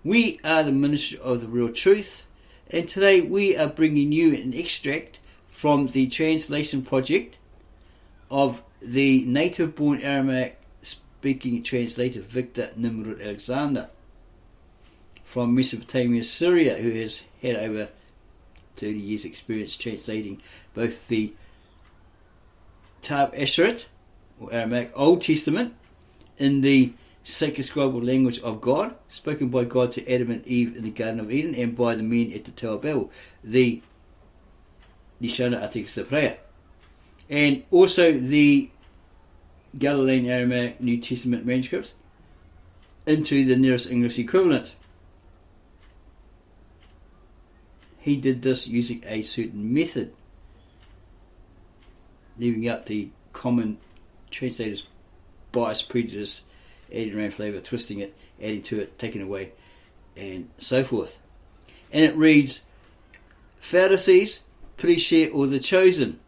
We are the ministry of the real truth, and today we are bringing you an extract from the translation project of the native-born Aramaic-speaking translator Victor Nimrod Alexander from Mesopotamia, Syria, who has had over 30 years experience translating both the Tab Asheret, or Aramaic Old Testament, in the sacred scribal language of God, spoken by God to Adam and Eve in the Garden of Eden, and by the men at the Tower of Babel, the Lishana Atik Prayer, and also the Galilean Aramaic New Testament manuscripts into the nearest English equivalent. He did this using a certain method, leaving out the common translators' bias, prejudice, adding around flavour, twisting it, adding to it, taking away, and so forth. And it reads, Pharisees, Persha, or the chosen.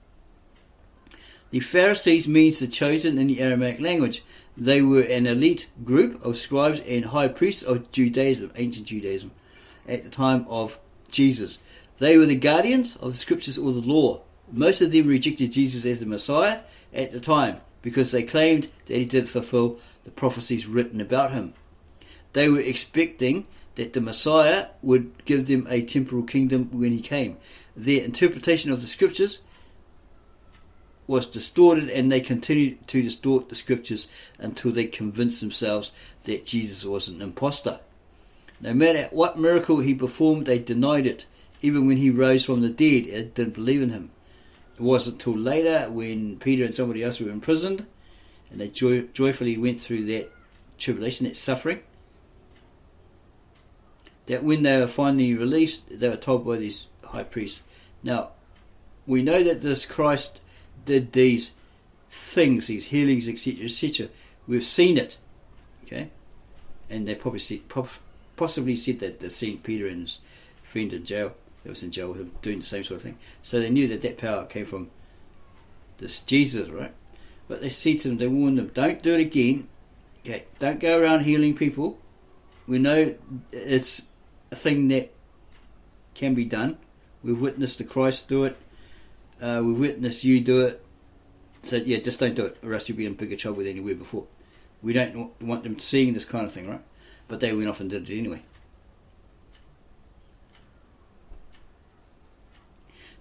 The Pharisees means the chosen in the Aramaic language. They were an elite group of scribes and high priests of Judaism, ancient Judaism, at the time of Jesus. They were the guardians of the scriptures or the law. Most of them rejected Jesus as the Messiah at the time because they claimed that he didn't fulfill the prophecies written about him. They were expecting that the Messiah would give them a temporal kingdom when he came. Their interpretation of the scriptures was distorted, and they continued to distort the scriptures until they convinced themselves that Jesus was an impostor. No matter what miracle he performed, they denied it. Even when he rose from the dead, they didn't believe in him. It wasn't until later, when Peter and somebody else were imprisoned, and they joyfully went through that tribulation, that suffering, that when they were finally released, they were told by these high priests, now, we know that this Christ did these things, these healings, etc., etc. We've seen it, okay? And they possibly said that they'd seen Peter and his friend in jail, that was in jail with him, doing the same sort of thing. So they knew that that power came from this Jesus, right? But they said to them, they warned them, don't do it again. Okay, don't go around healing people. We know it's a thing that can be done. We've witnessed the Christ do it. We've witnessed you do it. So yeah, just don't do it, or else you'll be in bigger trouble than you were before. We don't want them seeing this kind of thing, right? But they went off and did it anyway.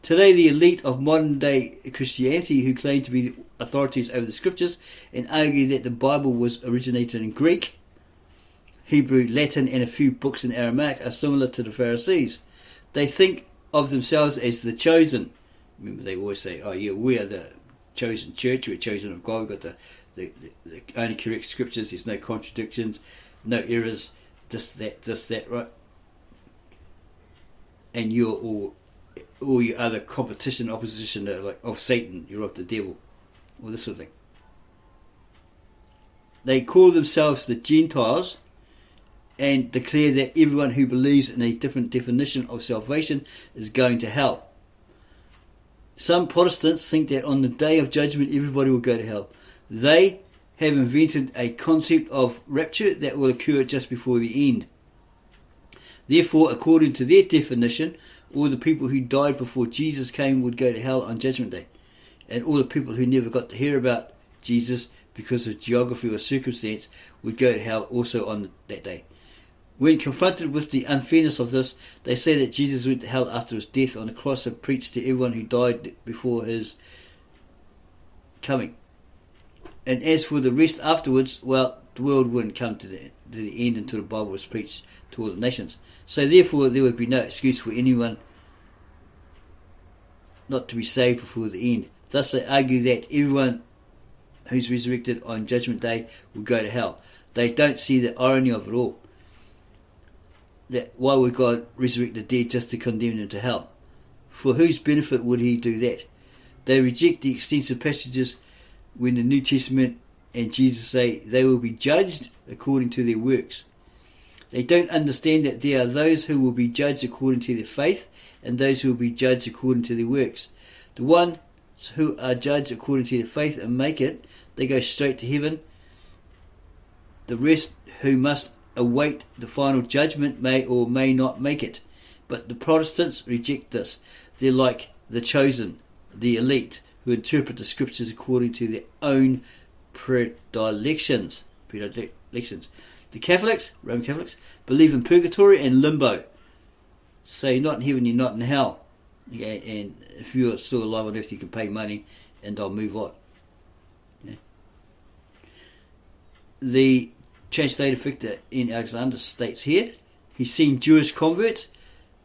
Today, the elite of modern day Christianity, who claim to be the authorities over the scriptures and argue that the Bible was originated in Greek, Hebrew, Latin, and a few books in Aramaic, are similar to the Pharisees. They think of themselves as the chosen. Remember, they always say, oh yeah, we are the chosen church, we're chosen of God, we've got the only correct scriptures, there's no contradictions, no errors, this, that, right? And you're all your other competition, opposition, like of Satan, you're of the devil, all this sort of thing. They call themselves the Gentiles and declare that everyone who believes in a different definition of salvation is going to hell. Some Protestants think that on the day of judgment everybody will go to hell. They have invented a concept of rapture that will occur just before the end. Therefore, according to their definition, all the people who died before Jesus came would go to hell on Judgment Day. And all the people who never got to hear about Jesus because of geography or circumstance would go to hell also on that day. When confronted with the unfairness of this, they say that Jesus went to hell after his death on the cross and preached to everyone who died before his coming. And as for the rest afterwards, well, the world wouldn't come to the end until the Bible was preached to all the nations. So therefore there would be no excuse for anyone not to be saved before the end. Thus they argue that everyone who's resurrected on Judgment Day will go to hell. They don't see the irony of it all. That why would God resurrect the dead just to condemn them to hell? For whose benefit would he do that? They reject the extensive passages when the New Testament and Jesus say they will be judged according to their works. They don't understand that there are those who will be judged according to their faith and those who will be judged according to their works. The ones who are judged according to their faith and make it, they go straight to heaven. The rest who must await the final judgment, may or may not make it. But the Protestants reject this. They're like the chosen, the elite, who interpret the scriptures according to their own predilections. The Catholics, Roman Catholics, believe in purgatory and limbo. Say, not in heaven, you're not in hell. Okay, and if you're still alive on earth, you can pay money and they'll move on. Okay. The translator Victor N. Alexander states here, he's seen Jewish converts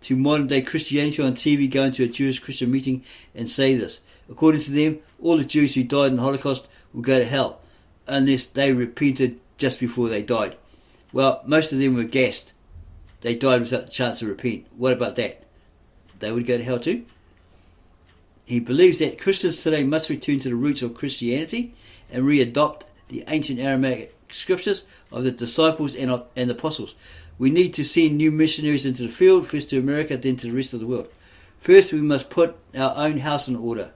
to modern day Christianity on TV going to a Jewish Christian meeting and say this. According to them, all the Jews who died in the Holocaust will go to hell unless they repented just before they died. Well, most of them were gassed. They died without the chance to repent. What about that? They would go to hell too? He believes that Christians today must return to the roots of Christianity and re-adopt the ancient Aramaic scriptures of the disciples and the apostles. We need to send new missionaries into the field, first to America, then to the rest of the world. First, we must put our own house in order.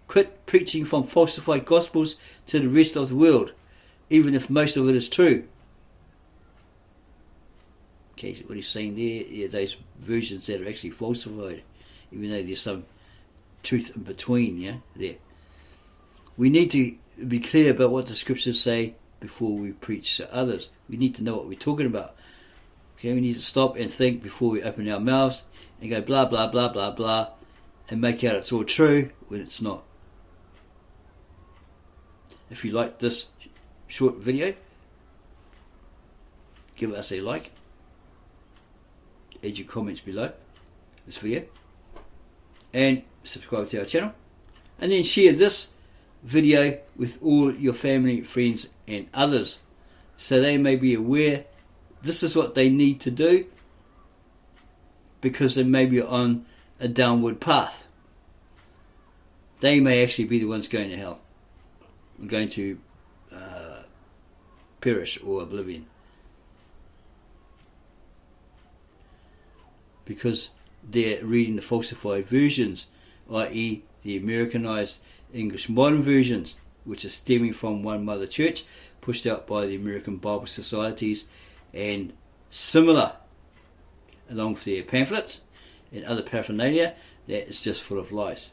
Quit preaching from falsified gospels to the rest of the world, even if most of it is true. Okay, so what he's saying there, yeah, those versions that are actually falsified, even though there's some truth in between, yeah, there. We need to be clear about what the scriptures say before we preach to others. We need to know what we're talking about. Okay, we need to stop and think before we open our mouths and go blah blah blah blah blah and make out it's all true when it's not. If you like this short video, give us a like, add your comments below this video, and subscribe to our channel, and then share this video with all your family, friends and others so they may be aware this is what they need to do, because they may be on a downward path. They may actually be the ones going to hell, going to perish or oblivion, because they're reading the falsified versions, i.e. the Americanized English modern versions, which are stemming from one mother church pushed out by the American Bible Societies and similar, along with their pamphlets and other paraphernalia that is just full of lies.